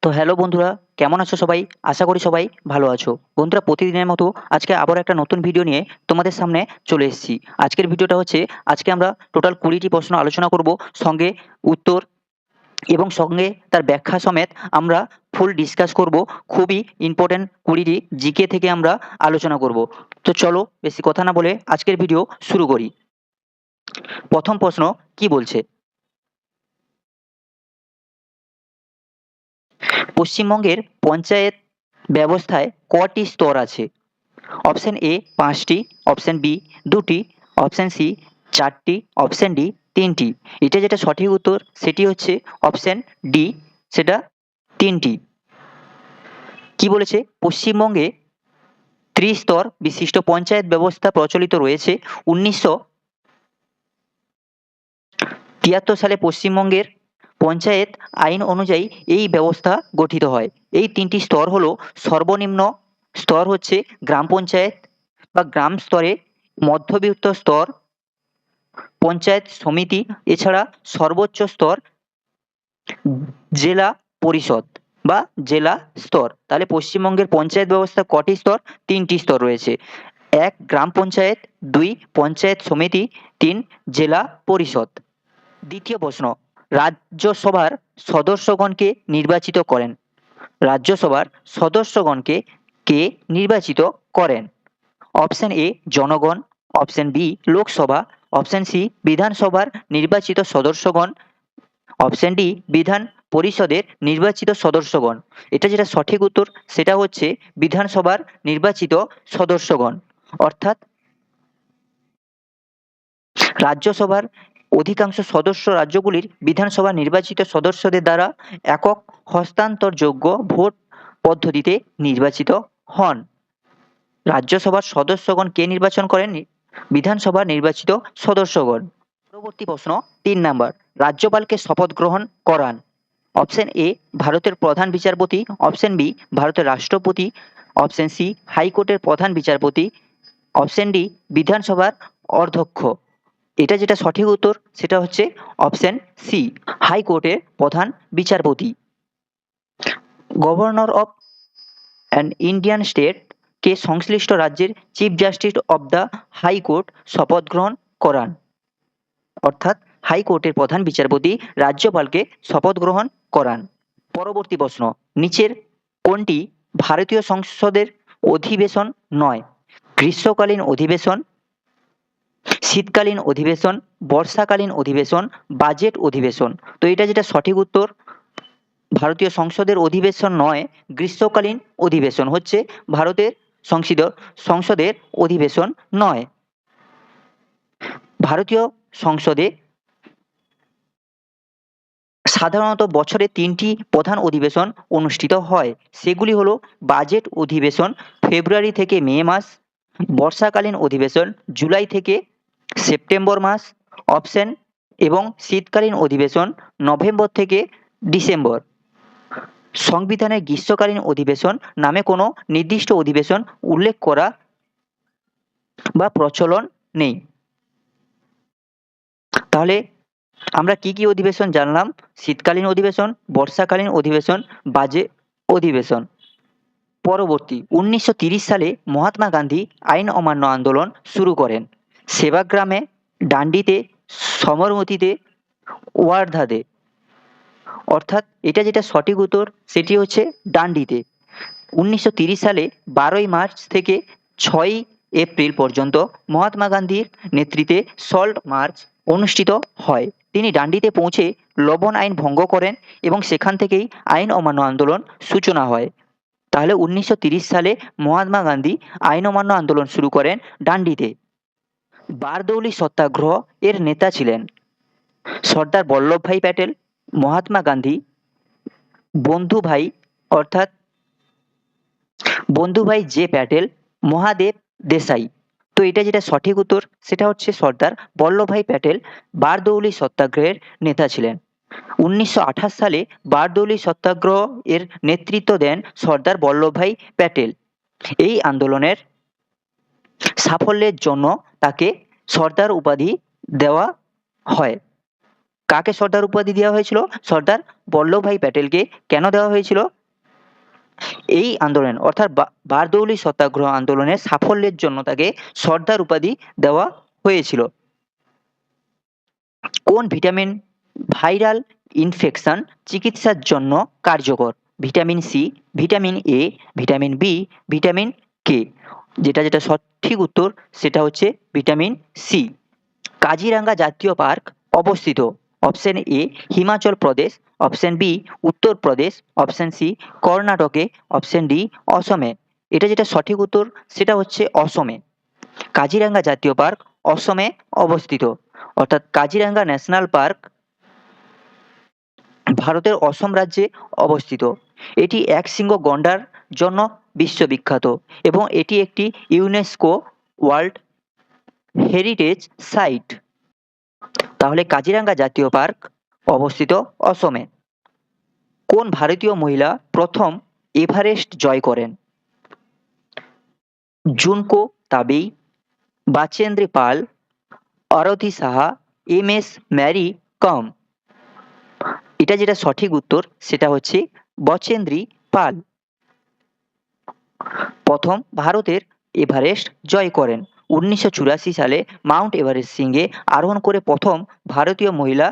তো হ্যালো বন্ধুরা, কেমন আছো সবাই? আশা করি সবাই ভালো আছো। বন্ধুরা, প্রতিদিনের মতো আজকে আবারও একটা নতুন ভিডিও নিয়ে তোমাদের সামনে চলে এসেছি। আজকের ভিডিওটা হচ্ছে, আজকে আমরা টোটাল ২০টি প্রশ্ন আলোচনা করব, সঙ্গে উত্তর এবং সঙ্গে তার ব্যাখ্যা সমেত আমরা ফুল ডিসকাস করব। খুবই ইম্পোর্টেন্ট ২০টি জিকে থেকে আমরা আলোচনা করব। তো চলো বেশি কথা না বলে আজকের ভিডিও শুরু করি। প্রথম প্রশ্ন কি বলছে? পশ্চিমবঙ্গের পঞ্চায়েত ব্যবস্থায় কটি স্তর আছে? অপশন এ ৫টি, অপশন বি ২টি, অপশন সি ৪টি, অপশন ডি ৩টি। এটা যেটা সঠিক উত্তর সেটি হচ্ছে অপশন ডি, সেটা ৩টি। কি বলেছে? পশ্চিমবঙ্গে ত্রিস্তর বিশিষ্ট পঞ্চায়েত ব্যবস্থা প্রচলিত রয়েছে। ১৯৭৩ সালে পশ্চিমবঙ্গের পঞ্চায়েত আইন অনুযায়ী এই ব্যবস্থা গঠিত হয়। এই ৩টি স্তর হলো: সর্বনিম্ন স্তর হচ্ছে গ্রাম পঞ্চায়েত বা গ্রাম স্তরে, মধ্যবিত্ত স্তর পঞ্চায়েত সমিতি, এছাড়া সর্বোচ্চ স্তর জেলা পরিষদ বা জেলা স্তর। তাহলে পশ্চিমবঙ্গের পঞ্চায়েত ব্যবস্থা কটি স্তর? ৩টি স্তর রয়েছে। ১ গ্রাম পঞ্চায়েত, ২ পঞ্চায়েত সমিতি, ৩ জেলা পরিষদ। দ্বিতীয় প্রশ্ন, রাজ্যসভার সদস্যগণকে নির্বাচিত করেন? রাজ্যসভার সদস্যগণকে কে নির্বাচিত করেন? অপশন এ জনগণ, option B Lok Sabha, option C বিধানসভার নির্বাচিত সদস্যগণ, অপশন ডি বিধান পরিষদের নির্বাচিত সদস্যগণ। এটা যেটা সঠিক উত্তর সেটা হচ্ছে বিধানসভার নির্বাচিত সদস্যগণ। অর্থাৎ রাজ্যসভার অধিকাংশ সদস্য রাজ্যগুলির বিধানসভা নির্বাচিত সদস্যদের দ্বারা একক হস্তান্তরযোগ্য ভোট পদ্ধতিতে নির্বাচিত হন। রাজ্যসভার সদস্যগণ কে নির্বাচন করেন? বিধানসভার নির্বাচিত সদস্যগণ। পরবর্তী প্রশ্ন ৩ নাম্বার, রাজ্যপালকে শপথ গ্রহণ করান? অপশন এ ভারতের প্রধান বিচারপতি, অপশন বি ভারতের রাষ্ট্রপতি, অপশন সি হাইকোর্টের প্রধান বিচারপতি, অপশন ডি বিধানসভার অধ্যক্ষ। এটা যেটা সঠিক উত্তর সেটা হচ্ছে অপশন সি, হাইকোর্টের প্রধান বিচারপতি। Governor of an Indian state কে সংশ্লিষ্ট রাজ্যের chief justice of the high court শপথ গ্রহণ করান? অর্থাৎ হাইকোর্টের প্রধান বিচারপতি রাজ্যপালকে শপথ গ্রহণ করান। পরবর্তী প্রশ্ন, নিচের কোনটি ভারতীয় সংসদের অধিবেশন নয়? গ্রীষ্মকালীন অধিবেশন, শীতকালীন অধিবেশন, বর্ষাকালীন অধিবেশন, বাজেট অধিবেশন। তো এটা যেটা সঠিক উত্তর, ভারতীয় সংসদের অধিবেশন নয়, গ্রীষ্মকালীন অধিবেশন হচ্ছে ভারতের সংসদের অধিবেশন নয়। ভারতীয় সংসদে সাধারণত বছরে ৩টি প্রধান অধিবেশন অনুষ্ঠিত হয়। সেগুলি হলো বাজেট অধিবেশন ফেব্রুয়ারি থেকে মে মাস, বর্ষাকালীন অধিবেশন জুলাই থেকে সেপ্টেম্বর মাস, অপশন এবং শীতকালীন অধিবেশন নভেম্বর থেকে ডিসেম্বর। সংবিধানের গ্রীষ্মকালীন অধিবেশন নামে কোনো নির্দিষ্ট অধিবেশন উল্লেখ করা বা প্রচলন নেই। তাহলে আমরা কি কি অধিবেশন জানলাম? শীতকালীন অধিবেশন, বর্ষাকালীন অধিবেশন, বাজেট অধিবেশন। পরবর্তী ১৯৩০ সালে মহাত্মা গান্ধী আইন অমান্য আন্দোলন শুরু করেন। সেবাগ্রামে, ডান্ডিতে, সবরমতীতে, ওয়ার্ধাতে। অর্থাৎ এটা যেটা সঠিক উত্তর সেটি হচ্ছে ডান্ডিতে। ১৯৩০ সালে ১২ই মার্চ থেকে ৬ই এপ্রিল পর্যন্ত মহাত্মা গান্ধীর নেতৃত্বে সল্ট মার্চ অনুষ্ঠিত হয়। তিনি ডান্ডিতে পৌঁছে লবণ আইন ভঙ্গ করেন এবং সেখান থেকেই আইন অমান্য আন্দোলন সূচনা হয়। তাহলে ১৯৩০ সালে মহাত্মা গান্ধী আইন অমান্য আন্দোলন শুরু করেন ডান্ডিতে। বারদৌলি সত্যাগ্রহ এর নেতা ছিলেন সর্দার বল্লভভাই প্যাটেল, মহাত্মা গান্ধী, বন্ধুভাই অর্থাৎ বন্ধুভাই যে প্যাটেল, মহাদেব দেশাই। তো এটা যেটা সঠিক উত্তর সেটা হচ্ছে সর্দার বল্লভভাই প্যাটেল বারদৌলি সত্যাগ্রহের নেতা ছিলেন। ১৯২৮ সালে বারদৌলি সত্যাগ্রহ এর নেতৃত্ব দেন সর্দার বল্লভভাই প্যাটেল। এই আন্দোলনের সাফল্যের জন্য তাকে সর্দার উপাধি দেওয়া হয়। কাকে সর্দার উপাধি দেওয়া হয়েছিল? সর্দার বল্লভভাই প্যাটেলকে। কেন দেওয়া হয়েছিল? এই আন্দোলন অর্থাৎ বারদৌলি সত্যাগ্রহ আন্দোলনের সাফল্যের জন্য তাকে সর্দার উপাধি দেওয়া হয়েছিল। কোন ভিটামিন ভাইরাল ইনফেকশন চিকিৎসার জন্য কার্যকর? Vitamin C, vitamin A, vitamin B, vitamin K. যেটা সঠিক উত্তর সেটা হচ্ছে ভিটামিন সি। কাজিরাঙ্গা জাতীয় পার্ক অবস্থিত? Option A Himachal Pradesh, option B Uttar Pradesh, option C কর্ণাটকে, অপশন ডি অসমে। যেটা সঠিক উত্তর সেটা হচ্ছে অসমে। কাজিরাঙ্গা জাতীয় পার্ক অসমে অবস্থিত, অর্থাৎ কাজিরাঙ্গা ন্যাশনাল পার্ক ভারতের অসম রাজ্যে অবস্থিত। এটি একশৃঙ্গ গন্ডার জন্য বিশ্ববিখ্যাত এবং এটি একটি ইউনেস্কো ওয়ার্ল্ড হেরিটেজ সাইট। তাহলে কাজিরাঙ্গা জাতীয় পার্ক অবস্থিত অসমে। কোন ভারতীয় মহিলা প্রথম এভারেস্ট জয় করেন? জুনকো তাবেই, বাচেন্দ্রী পাল, অরথি সাহা, এম এস ম্যারি কম। যেটা সঠিক উত্তর সেটা হচ্ছে বচেন্দ্রী পাল প্রথম ভারতের এভারেস্ট জয় করেন। 1984 সালে মাউন্ট এভারেস্ট শৃঙ্গে আরোহণ করে প্রথম ভারতীয় মহিলা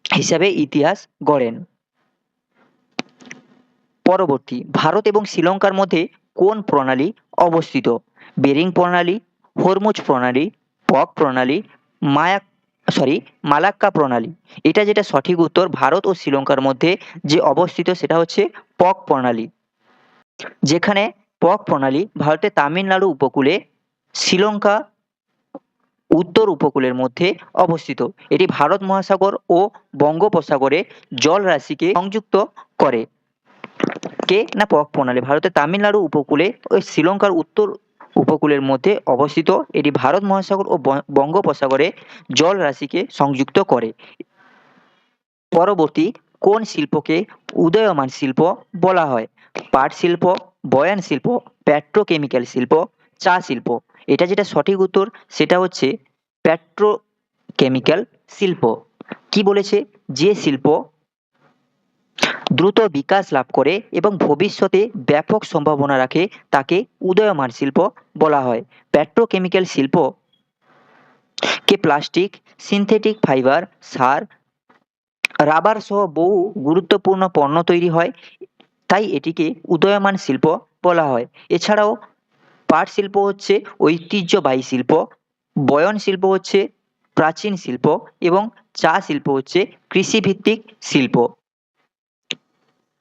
হিসাবে ইতিহাস গড়েন। পরবর্তী, ভারত এবং শ্রীলঙ্কার মধ্যে কোন প্রণালী অবস্থিত? বেরিং প্রণালী, হরমুজ প্রণালী, পক প্রণালী, মালাক্কা প্রণালী। যেটা সঠিক উত্তর ভারত ও শ্রীলঙ্কার মধ্যে যে অবস্থিত সেটা হচ্ছে পক প্রণালী। যেখানে পক প্রণালী ভারতের তামিলনাড়ু উপকূলে, শ্রীলঙ্কা উত্তর উপকূলের মধ্যে অবস্থিত। এটি ভারত মহাসাগর ও বঙ্গোপসাগরে জলরাশিকে সংযুক্ত করে। কে না পক প্রণালী ভারতের তামিলনাড়ু উপকূলে ও শ্রীলঙ্কার উত্তর উপকূলের মধ্যে অবস্থিত। এটি ভারত মহাসাগর ও বঙ্গোপসাগরে জলরাশিকে সংযুক্ত করে। পরবর্তী, কোন শিল্পকে উদীয়মান শিল্প বলা হয়? পাট শিল্প, বয়ান শিল্প, পেট্রোকেমিক্যাল শিল্প, চা শিল্প। যেটা সঠিক উত্তর সেটা হচ্ছে পেট্রোকেমিক্যাল শিল্প। কি বলেছে? যে শিল্প দ্রুত বিকাশ লাভ করে এবং ভবিষ্যতে ব্যাপক সম্ভাবনা রাখে তাকে উদীয়মান শিল্প বলা হয়। পেট্রোকেমিক্যাল শিল্প কে প্লাস্টিক, সিনথেটিক ফাইবার, সার, রাবার সহ বহু গুরুত্বপূর্ণ পণ্য তৈরি হয়, তাই এটিকে উদীয়মান শিল্প বলা হয়। এছাড়াও পাট শিল্প হচ্ছে ঐতিহ্যবাহী শিল্প, বয়ন শিল্প হচ্ছে প্রাচীন শিল্প এবং চা শিল্প হচ্ছে কৃষিভিত্তিক শিল্প।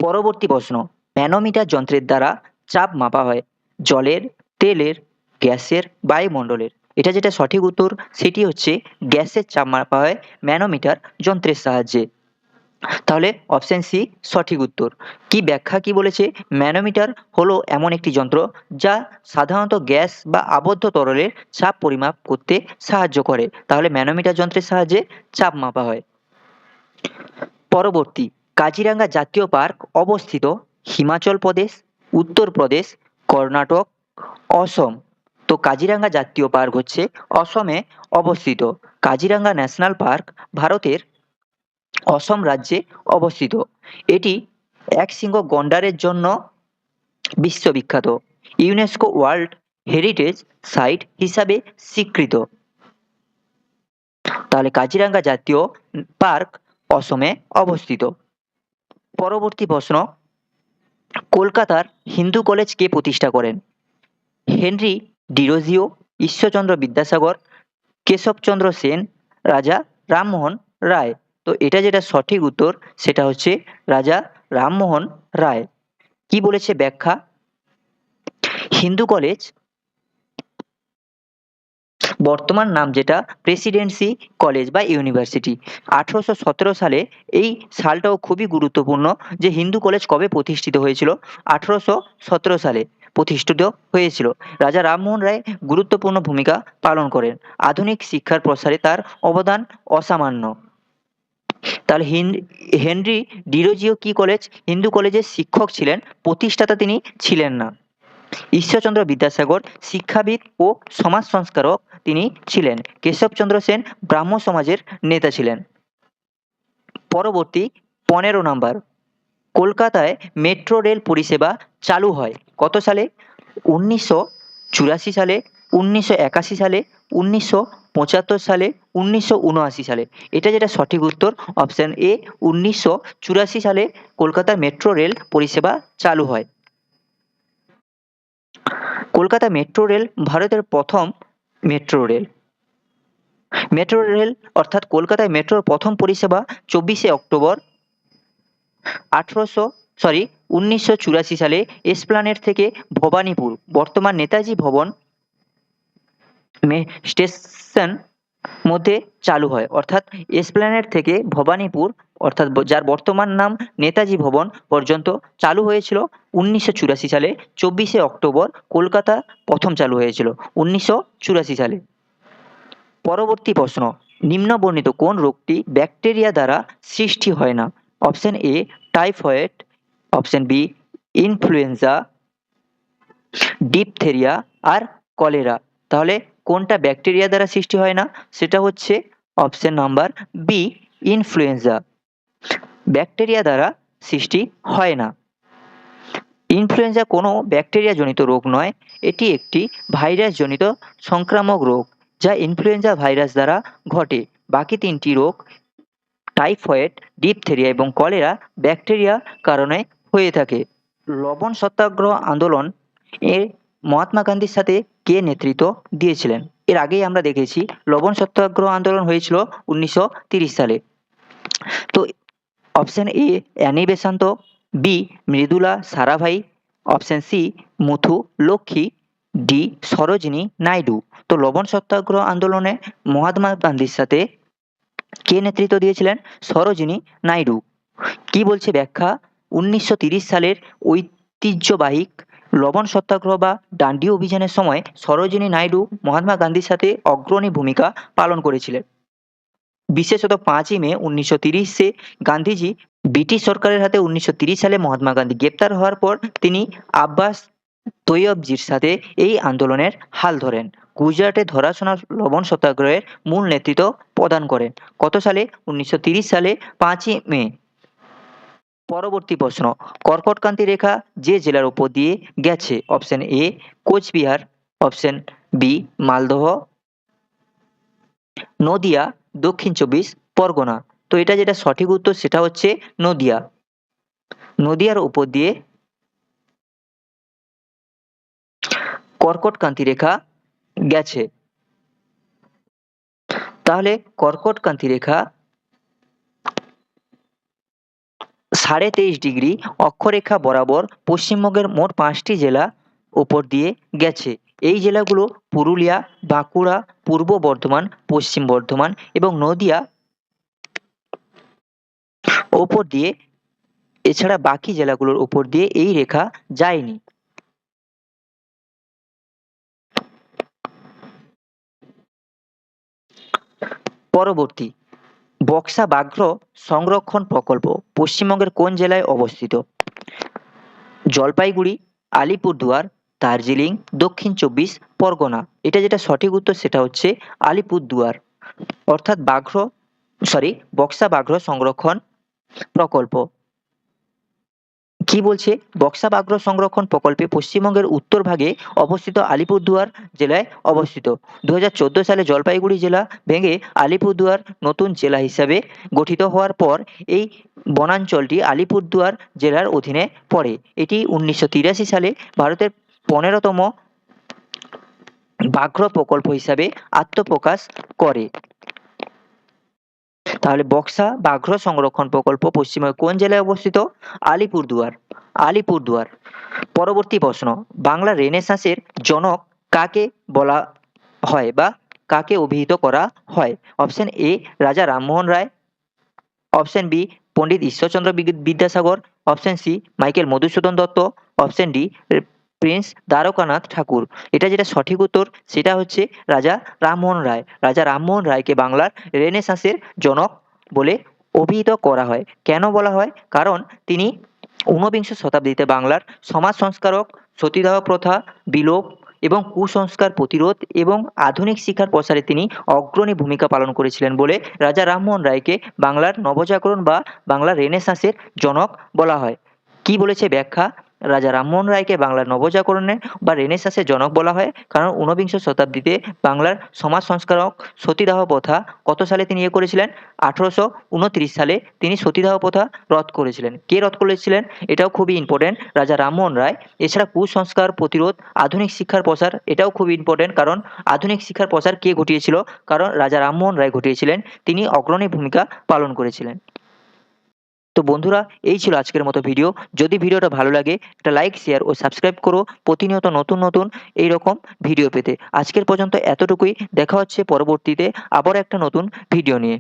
পরবর্তী প্রশ্ন, ম্যানোমিটার যন্ত্রের দ্বারা চাপ মাপা হয় জলের, তেলের, গ্যাসের, বায়ুমণ্ডলের। যেটা সঠিক উত্তর সেটি হচ্ছে গ্যাসের চাপ মাপা হয় ম্যানোমিটার যন্ত্রের সাহায্যে। তাহলে অপশন সি সঠিক উত্তর। কি ব্যাখ্যা কি বলেছে? ম্যানোমিটার হলো এমন একটি যন্ত্র যা সাধারণত গ্যাস বা আবদ্ধ তরলের চাপ পরিমাপ করতে সাহায্য করে। তাহলে ম্যানোমিটার যন্ত্রের সাহায্যে চাপ মাপা হয়। পরবর্তী, কাজিরাঙ্গা জাতীয় পার্ক অবস্থিত হিমাচল প্রদেশ, উত্তরপ্রদেশ, কর্ণাটক, অসম। তো কাজিরাঙ্গা জাতীয় পার্ক হচ্ছে অসমে অবস্থিত। কাজিরাঙ্গা ন্যাশনাল পার্ক ভারতের অসম রাজ্যে অবস্থিত। এটি একশৃঙ্গ গন্ডারের জন্য বিশ্ববিখ্যাত, ইউনেস্কো ওয়ার্ল্ড হেরিটেজ সাইট হিসাবে স্বীকৃত। তাহলে কাজিরাঙ্গা জাতীয় পার্ক অসমে অবস্থিত। পরবর্তী প্রশ্ন, কলকাতার হিন্দু কলেজ কে প্রতিষ্ঠা করেন? হেনরি ডিরোজিও, ঈশ্বরচন্দ্র বিদ্যাসাগর, কেশবচন্দ্র সেন, রাজা রামমোহন রায়। তো যেটা সঠিক উত্তর সেটা হচ্ছে রাজা রামমোহন রায়। কি বলেছে ব্যাখ্যা? হিন্দু কলেজ বর্তমান নাম যেটা প্রেসিডেন্সি কলেজ বা ইউনিভার্সিটি। 1817 সালে, এই সালটাও খুবই গুরুত্বপূর্ণ যে হিন্দু কলেজ কবে প্রতিষ্ঠিত হয়েছিল? 1817 সালে প্রতিষ্ঠিত হয়েছিল। রাজা রামমোহন রায় গুরুত্বপূর্ণ ভূমিকা পালন করেন। আধুনিক শিক্ষার প্রসারে তার অবদান অসামান্য। তাহলে হেনরি ডিরোজিও কি কলেজ? হিন্দু কলেজের শিক্ষক ছিলেন, প্রতিষ্ঠাতা তিনি ছিলেন না। ঈশ্বরচন্দ্র বিদ্যাসাগর শিক্ষাবিদ ও সমাজ সংস্কারক তিনি ছিলেন। কেশবচন্দ্র সেন ব্রাহ্ম সমাজের নেতা ছিলেন। পরবর্তী 15 নাম্বার, কলকাতায় মেট্রো রেল পরিষেবা চালু হয় কত সালে? 1984 সালে, 1981 সালে, 1975 সালে, 1979 সালে। এটা যেটা সঠিক উত্তর অপশন এ, 1984 সালে কলকাতার মেট্রো রেল পরিষেবা চালু হয়। কলকাতা মেট্রো রেল ভারতের প্রথম মেট্রো রেল। মেট্রো রেল অর্থাৎ কলকাতায় মেট্রোর প্রথম পরিষেবা 24শে অক্টোবর 1984 সালে এসপ্লানেড থেকে ভবানীপুর, বর্তমান নেতাজি ভবন স্টেশন মধ্যে চালু হয়। অর্থাৎ এসপ্ল্যানেড থেকে ভবানীপুর, অর্থাৎ যার বর্তমান নাম নেতাজি ভবন পর্যন্ত চালু হয়েছিল 1984 সালে। 24শে অক্টোবর কলকাতা প্রথম চালু হয়েছিল 1984 সালে। পরবর্তী প্রশ্ন, নিম্নবর্ণিত কোন রোগটি ব্যাকটেরিয়া দ্বারা সৃষ্টি হয় না? Option A typhoid, option B influenza, diphtheria আর কলেরা। তাহলে কোনটা ব্যাকটেরিয়া দ্বারা সৃষ্টি হয় না? সেটা হচ্ছে option number B influenza. Bacteria দ্বারা সৃষ্টি হয় না। ইনফ্লুয়েঞ্জা কোনো ব্যাকটেরিয়াজনিত রোগ নয়, এটি একটি ভাইরাসজনিত সংক্রামক রোগ যা ইনফ্লুয়েঞ্জা ভাইরাস দ্বারা ঘটে। বাকি তিনটি রোগ টাইফয়েড, ডিপথেরিয়া এবং কলেরা ব্যাকটেরিয়া কারণে হয়ে থাকে। লবণ সত্যাগ্রহ আন্দোলন এর মহাত্মা গান্ধীর সাথে কে নেতৃত্ব দিয়েছিলেন? এর আগেই আমরা দেখেছি লবণ সত্যাগ্রহ আন্দোলন হয়েছিল 1930 সালে। তো option A Annie Besant, B Mridula Sarabhai, option C Muthu Lakshmi, D Sarojini Naidu. তো লবণ সত্যাগ্রহ আন্দোলনে মহাত্মা গান্ধীর সাথে কে নেতৃত্ব দিয়েছিলেন? সরোজিনী নাইডু। কি বলছে ব্যাখ্যা? 1930 সালের ঐতিহ্যবাহী লবণ সত্যাগ্রহ বা ডান্ডি অভিযানের সময় সরোজিনী নাইডু মহাত্মা গান্ধীর সাথে অগ্রণী ভূমিকা পালন করেছিলেন। বিশেষত 5ই মে 1930-এ গান্ধীজি ব্রিটিশ সরকারের হাতে 1930 সালে মহাত্মা গান্ধী গ্রেপ্তার হওয়ার পর তিনি আব্বাস তৈয়বজির সাথে এই আন্দোলনের হাল ধরেন। গুজরাটে ধরাছোঁয়া লবণ সত্যাগ্রহের মূল নেতৃত্ব প্রদান করেন। কত সালে? 1930 সালে 5ই মে। পরবর্তী প্রশ্ন, কর্কটক্রান্তি রেখা যে জেলার উপর দিয়ে গেছে? Option A Cooch Behar, option B Malda, Nadia, Dakshin 24 Pargana. তো এটা যেটা সঠিক উত্তর সেটা হচ্ছে নদিয়া। নদিয়ার উপর দিয়ে কর্কটক্রান্তি রেখা গেছে। তাহলে কর্কটক্রান্তি রেখা 23.5 অক্ষরেখা বরাবর পশ্চিমবঙ্গের মোট 5টি জেলা উপর দিয়ে গেছে। এই জেলাগুলো পুরুলিয়া, বাঁকুড়া, পূর্ব বর্ধমান, পশ্চিম বর্ধমান এবং নদিয়া ওপর দিয়ে। এছাড়া বাকি জেলাগুলোর উপর দিয়ে এই রেখা যায়নি। পরবর্তী, বক্সা ব্যাঘ্র সংরক্ষণ প্রকল্প পশ্চিমবঙ্গের কোন জেলায় অবস্থিত? জলপাইগুড়ি, আলিপুরদুয়ার, দার্জিলিং, দক্ষিণ 24 পরগনা। এটা যেটা সঠিক উত্তর সেটা হচ্ছে আলিপুরদুয়ার। অর্থাৎ বক্সা ব্যাঘ্র সংরক্ষণ প্রকল্প। কি বলছে? বক্সা ব্যাঘ্র সংরক্ষণ প্রকল্পে পশ্চিমবঙ্গের উত্তর ভাগে অবস্থিত আলিপুরদুয়ার জেলায় অবস্থিত। 2014 সালে জলপাইগুড়ি জেলা ভেঙে আলিপুরদুয়ার নতুন জেলা হিসাবে গঠিত হওয়ার পর এই বনাঞ্চলটি আলিপুরদুয়ার জেলার অধীনে পড়ে। এটি 1983 সালে ভারতের 15তম ব্যাঘ্র প্রকল্প হিসাবে আত্মপ্রকাশ করে। তাহলে বক্সা ব্যাঘ্র সংরক্ষণ প্রকল্প পশ্চিমবঙ্গের কোন জেলায় অবস্থিত? আলিপুরদুয়ার। আলিপুরদুয়ার। পরবর্তী প্রশ্ন, বাংলা রেনেসাঁসের জনক কাকে বলা হয় বা কাকে অভিহিত করা হয়? Option A Raja Rammohan Roy, option B Pandit Ishwarchandra Vidyasagar, option C Michael Madhusudan Dutta, option D prince Dwarkanath Tagore. এটা যেটা সঠিক উত্তর সেটা হচ্ছে রাজা রামমোহন রায়। রাজা রামমোহন রায়কে বাংলার রেনেসাঁসের জনক বলে অভিহিত করা হয়। কেন বলা হয়? কারণ তিনি ঊনবিংশ শতাব্দীতে বাংলার সমাজ সংস্কারক, সতীদাহ প্রথা বিলোপ এবং কুসংস্কার প্রতিরোধ এবং আধুনিক শিক্ষার প্রসারে তিনি অগ্রণী ভূমিকা পালন করেছিলেন বলে রাজা রামমোহন রায়কে বাংলার নবজাগরণ বা বাংলার রেনেসাঁসের জনক বলা হয়। কি বলেছে ব্যাখ্যা? রাজা রামমোহন রায়কে বাংলার নবজাগরণের বা রেনেসাঁসের জনক বলা হয় কারণ ঊনবিংশ শতাব্দীতে বাংলার সমাজ সংস্কারক সতীদাহ প্রথা কত সালে তিনি করেছিলেন? 1829 সালে তিনি সতীদাহ প্রথা রদ করেছিলেন। কে রদ করেছিলেন? এটাও খুবই ইম্পর্টেন্ট, রাজা রামমোহন রায়। এছাড়া কুসংস্কার প্রতিরোধ, আধুনিক শিক্ষার প্রসার, এটাও খুব ইম্পর্টেন্ট কারণ আধুনিক শিক্ষার প্রসার কে ঘটিয়েছিল? কারণ রাজা রামমোহন রায় ঘটিয়েছিলেন, তিনি অগ্রণী ভূমিকা পালন করেছিলেন। তো বন্ধুরা, এই ছিল আজকের মতো ভিডিও। যদি ভিডিওটা ভালো লাগে একটা লাইক, শেয়ার ও সাবস্ক্রাইব করো প্রতিনিয়ত নতুন নতুন এইরকম ভিডিও পেতে। আজকের পর্যন্ত এতটুকুই, দেখা হচ্ছে পরবর্তীতে আবার একটা নতুন ভিডিও নিয়ে।